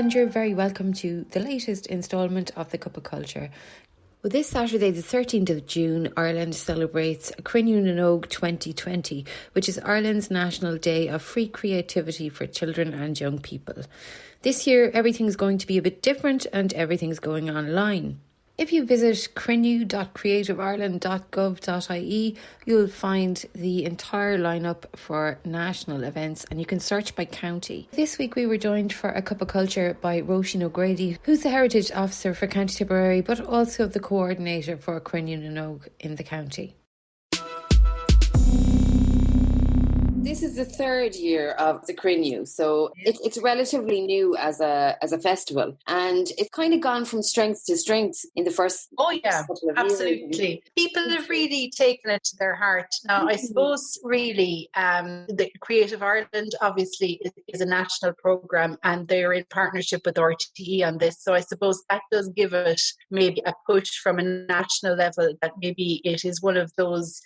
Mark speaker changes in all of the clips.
Speaker 1: and you're very welcome to the latest instalment of the Cuppa Culture. Well, this Saturday, the 13th of June, Ireland celebrates Cruinniú nOg 2020, which is Ireland's National Day of Free Creativity for Children and Young People. This year, everything's going to be a bit different and everything's going online. If you visit cruinniú.creativeireland.gov.ie, you'll find the entire lineup for national events and you can search by county. This week we were joined for a Cup of Culture by Róisín, who's the Heritage Officer for County Tipperary, but also the coordinator for Cruinniú nOg in the county. This is the third year of the Cruinniú, so it's relatively new as a festival, and it's kind of gone from strength to strength in the first.
Speaker 2: Oh yeah, absolutely. People have really taken it to their heart. Now, I suppose really the Creative Ireland obviously is a national programme, and they're in partnership with RTE on this. So I suppose that does give it maybe a push from a national level, that maybe it is one of those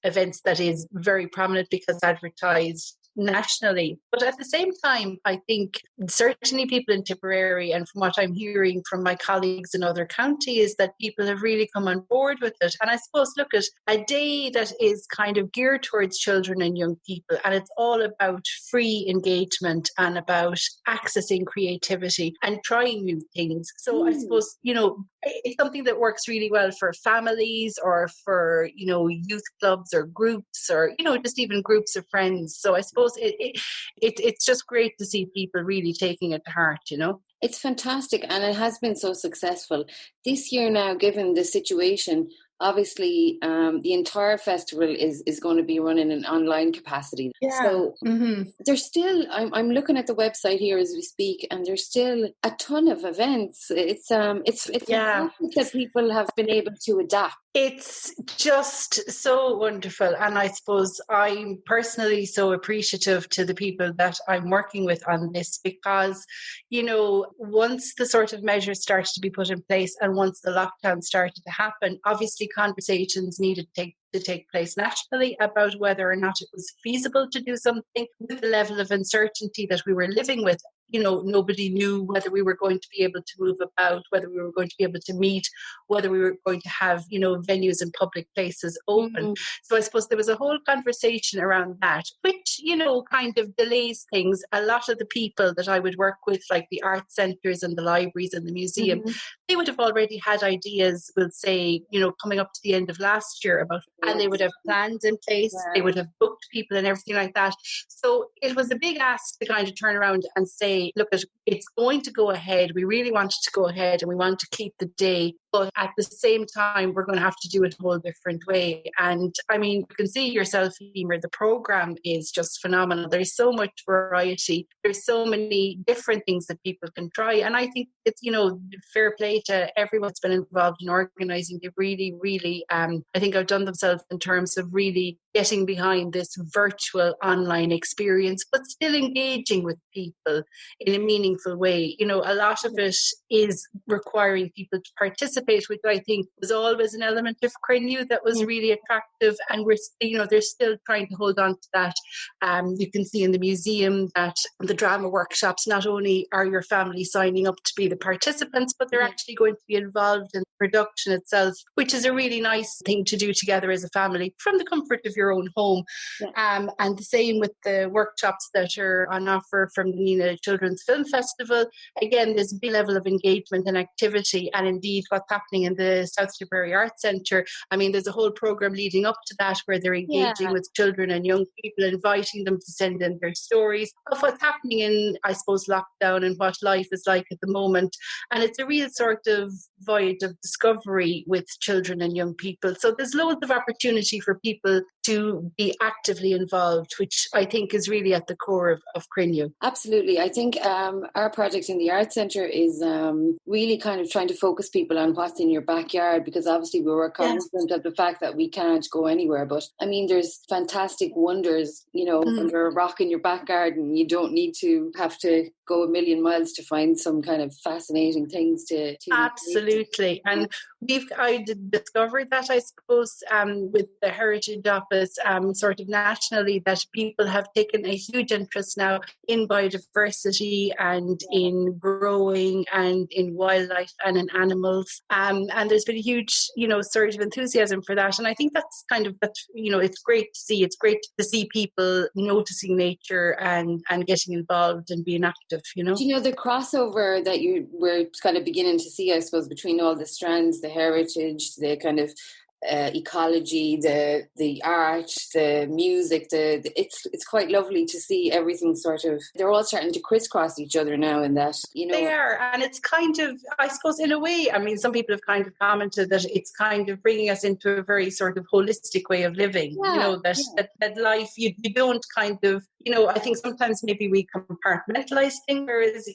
Speaker 2: events that is very prominent because advertised nationally. But at the same time, I think certainly people in Tipperary, and from what I'm hearing from my colleagues in other counties, that people have really come on board with it. And I suppose, look at a day that is kind of geared towards children and young people, and it's all about free engagement and about accessing creativity and trying new things. So I suppose, it's something that works really well for families or for, youth clubs or groups or, just even groups of friends. So I suppose it's just great to see people really taking it to heart,
Speaker 1: It's fantastic, and it has been so successful. This year now, given the situation, obviously the entire festival is going to be run in an online capacity.
Speaker 2: Yeah.
Speaker 1: So there's still, I'm looking at the website here as we speak, and there's still a ton of events. It's fantastic that people have been able to adapt.
Speaker 2: It's just so wonderful. And I suppose I'm personally so appreciative to the people that I'm working with on this, because, once the sort of measures started to be put in place and once the lockdown started to happen, obviously conversations needed to take place nationally about whether or not it was feasible to do something with the level of uncertainty that we were living with. Nobody knew whether we were going to be able to move about, whether we were going to be able to meet, whether we were going to have, venues and public places open. So I suppose there was a whole conversation around that, which, kind of delays things. A lot of the people that I would work with, like the art centres and the libraries and the museum, they would have already had ideas, we'll say, coming up to the end of last year about, and they would have plans in place, they would have booked people and everything like that. So it was a big ask to kind of turn around and say, look, it's going to go ahead. We really want it to go ahead and we want to keep the day. But at the same time, we're going to have to do it a whole different way. And I mean, you can see yourself, Emer, the programme is just phenomenal. There's so much variety. There's so many different things that people can try. And I think it's, fair play to everyone that's been involved in organising. They've really, really, I think outdone themselves in terms of really getting behind this virtual online experience, but still engaging with people in a meaningful way. A lot of it is requiring people to participate, which I think was always an element of Cruinniú that was really attractive. And we're, they're still trying to hold on to that. You can see in the museum that the drama workshops, not only are your family signing up to be the participants, but they're actually going to be involved in the production itself, which is a really nice thing to do together as a family from the comfort of your own home. And the same with the workshops that are on offer from the Nina Children's Film Festival. Again, there's a big level of engagement and activity, and indeed what's happening in the South Tipperary Arts Centre. I mean, there's a whole programme leading up to that where they're engaging with children and young people, inviting them to send in their stories of what's happening in, I suppose, lockdown and what life is like at the moment. And it's a real sort of voyage of discovery with children and young people. So there's loads of opportunity for people to be actively involved, which I think is really at the core of Cruinniú.
Speaker 1: Absolutely. I think our project in the Arts Centre is really kind of trying to focus people on what's in your backyard, because obviously we were cognizant of the fact that we can't go anywhere. But I mean, there's fantastic wonders, under a rock in your back garden. You don't need to have to go a million miles to find some kind of fascinating things to
Speaker 2: Absolutely. And discovered that, I suppose, with the Heritage Office, sort of nationally, that people have taken a huge interest now in biodiversity and in growing and in wildlife and in animals. And there's been a huge, surge of enthusiasm for that. And I think that's it's great to see. It's great to see people noticing nature and getting involved and being active,
Speaker 1: Do you know the crossover that we're kind of beginning to see, I suppose, between all the strands, the heritage, the kind of ecology, the art, the music, it's quite lovely to see everything they're all starting to crisscross each other now, and that,
Speaker 2: They are, and it's kind of, I suppose, in a way, I mean, some people have kind of commented that it's kind of bringing us into a very sort of holistic way of living, that life, you don't kind of, I think sometimes maybe we compartmentalize things, whereas,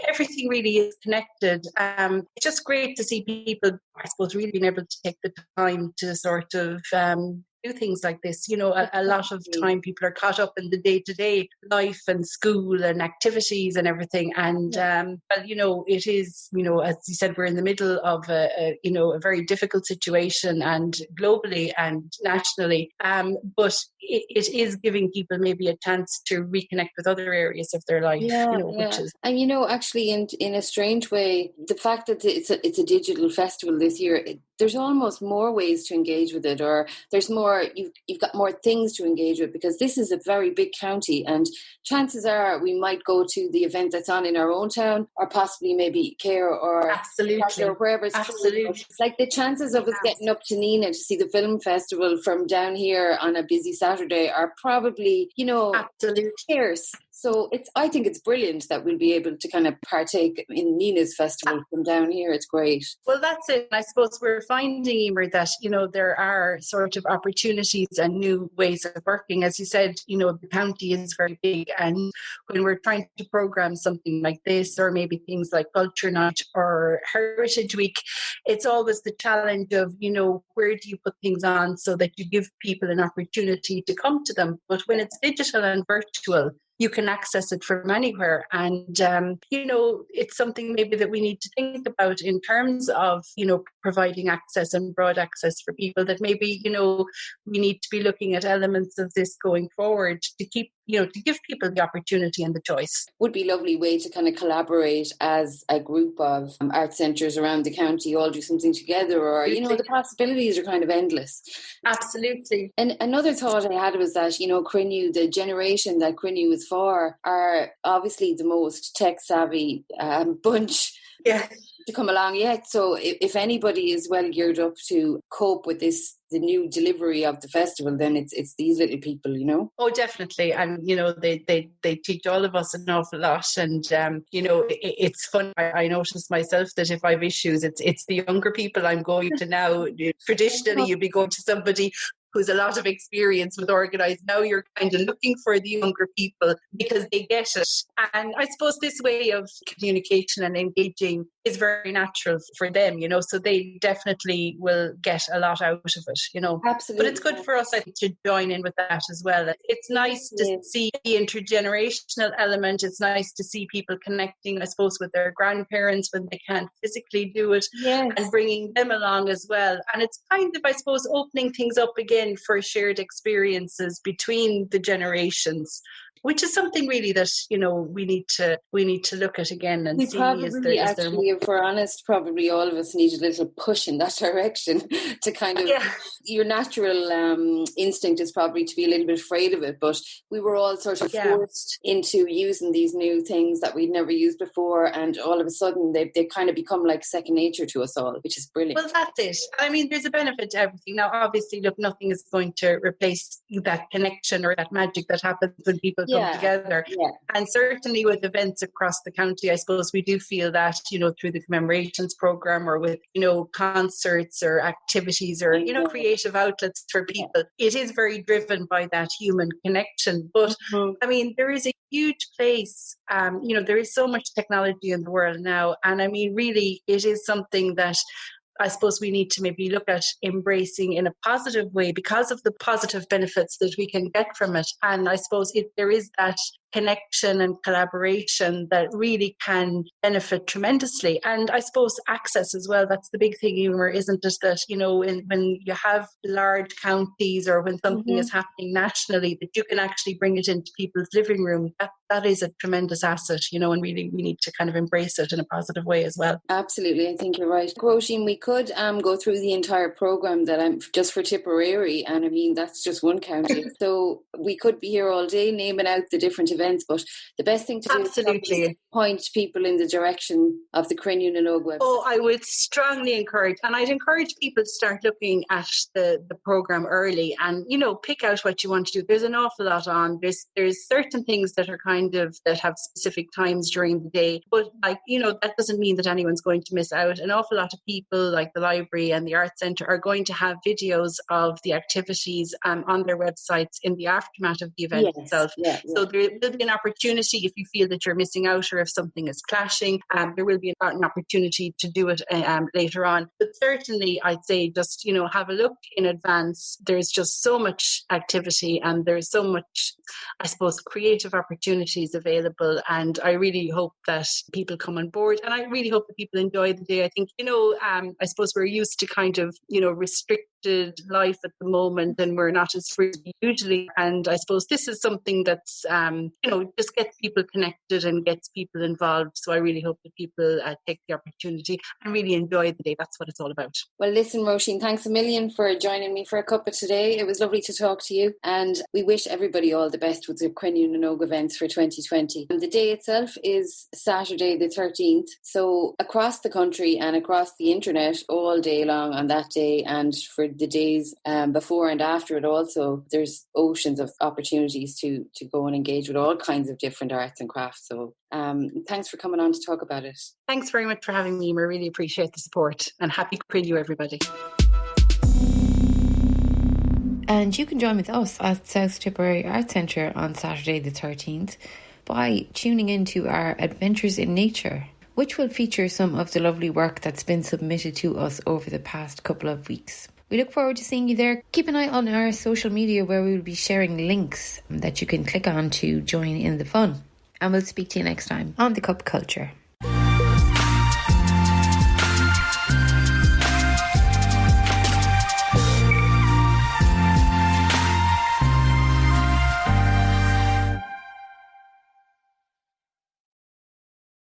Speaker 2: everything really is connected. It's just great to see people, I suppose, really being able to take the time to sort of do things like this. A lot of time people are caught up in the day-to-day life and school and activities and everything. And, it is, as you said, we're in the middle of a very difficult situation, and globally and nationally. But it is giving people maybe a chance to reconnect with other areas of their life, which is.
Speaker 1: And, actually, in a strange way, the fact that it's a digital festival this year, there's almost more ways to engage with it, or there's more, you've got more things to engage with, because this is a very big county, and chances are we might go to the event that's on in our own town, or possibly maybe Care or
Speaker 2: Absolutely,
Speaker 1: or wherever it's
Speaker 2: absolutely.
Speaker 1: Like the chances of us getting up to Nina to see the film festival from down here on a busy Saturday are probably,
Speaker 2: absolutely
Speaker 1: scarce. So I think it's brilliant that we'll be able to kind of partake in Nina's festival from down here. It's great.
Speaker 2: Well, that's it. I suppose we're finding, Emer, that, there are sort of opportunities and new ways of working. As you said, the county is very big. And when we're trying to program something like this, or maybe things like Culture Night or Heritage Week, it's always the challenge of, where do you put things on so that you give people an opportunity to come to them? But when it's digital and virtual, you can access it from anywhere. And, it's something maybe that we need to think about in terms of, providing access and broad access for people, that maybe, we need to be looking at elements of this going forward to keep, to give people the opportunity and the choice.
Speaker 1: Would be a lovely way to kind of collaborate as a group of art centres around the county, all do something together, or, the possibilities are kind of endless.
Speaker 2: Absolutely.
Speaker 1: And another thought I had was that, Cruinniú, the generation that Cruinniú is for, are obviously the most tech-savvy bunch to come along yet. So if anybody is well geared up to cope with the new delivery of the festival, then it's these little people,
Speaker 2: Oh, definitely. And, they teach all of us an awful lot. And, it's fun. I noticed myself that if I have issues, it's the younger people I'm going to now. Traditionally, you'd be going to somebody who's a lot of experience with organised. Now you're kind of looking for the younger people because they get it. And I suppose this way of communication and engaging is very natural for them, so they definitely will get a lot out of it,
Speaker 1: Absolutely.
Speaker 2: But it's good for us, I think, to join in with that as well. It's nice to see the intergenerational element. It's nice to see people connecting, I suppose, with their grandparents when they can't physically do it, and bringing them along as well. And it's kind of, I suppose, opening things up again for shared experiences between the generations, which is something really that, we need to look at again and see.
Speaker 1: If we're honest, probably all of us need a little push in that direction to kind of, your natural instinct is probably to be a little bit afraid of it, but we were all sort of forced into using these new things that we'd never used before, and all of a sudden they've kind of become like second nature to us all, which is brilliant.
Speaker 2: Well, that's it. I mean, there's a benefit to everything. Now, obviously, look, nothing is going to replace that connection or that magic that happens when people come together. And certainly with events across the county, I suppose we do feel that, through the commemorations program, or with, concerts or activities, or, creative outlets for people, it is very driven by that human connection. But I mean, there is a huge place, there is so much technology in the world now. And I mean, really, it is something that I suppose we need to maybe look at embracing in a positive way because of the positive benefits that we can get from it. And I suppose there is that connection and collaboration that really can benefit tremendously. And I suppose access as well, that's the big thing, Emer, isn't it, that, when you have large counties or when something is happening nationally, that you can actually bring it into people's living room. That is a tremendous asset, and really we need to kind of embrace it in a positive way as well.
Speaker 3: Absolutely, I think you're right. Róisín, we could go through the entire programme that I'm just for Tipperary, and I mean, that's just one county. So we could be here all day naming out the different events, but the best thing to do is point people in the direction of the Cruinniú nOg website.
Speaker 2: Oh, I would strongly encourage, and I'd encourage people to start looking at the programme early and, pick out what you want to do. There's an awful lot on. There's certain things that are that have specific times during the day, but that doesn't mean that anyone's going to miss out. An awful lot of people, like the library and the Arts Centre, are going to have videos of the activities on their websites in the aftermath of the event itself. Yeah. So there will be an opportunity, if you feel that you're missing out or if something is clashing, there will be an opportunity to do it later on. But certainly I'd say just, have a look in advance. There's just so much activity and there's so much, I suppose, creative opportunities available. And I really hope that people come on board, and I really hope that people enjoy the day. I think, I suppose we're used to kind of, restricted life at the moment, and we're not as free usually. And I suppose this is something that's, just gets people connected and gets people involved. So I really hope that people take the opportunity and really enjoy the day. That's what it's all about.
Speaker 3: Well, listen, Róisín, thanks a million for joining me for a cuppa today. It was lovely to talk to you, and we wish everybody all the best with the Cruinniú nOg events for 2020. And the day itself is Saturday the 13th. So across the country and across the internet all day long on that day, and for the days before and after it also, there's oceans of opportunities to go and engage with all kinds of different arts and crafts. So thanks for coming on to talk about it.
Speaker 2: Thanks very much for having me. I really appreciate the support, and happy Cruinniú, everybody.
Speaker 1: And you can join with us at South Tipperary Arts Centre on Saturday the 13th by tuning into our Adventures in Nature, which will feature some of the lovely work that's been submitted to us over the past couple of weeks. We look forward to seeing you there. Keep an eye on our social media, where we will be sharing links that you can click on to join in the fun. And we'll speak to you next time on The Cuppa Culture.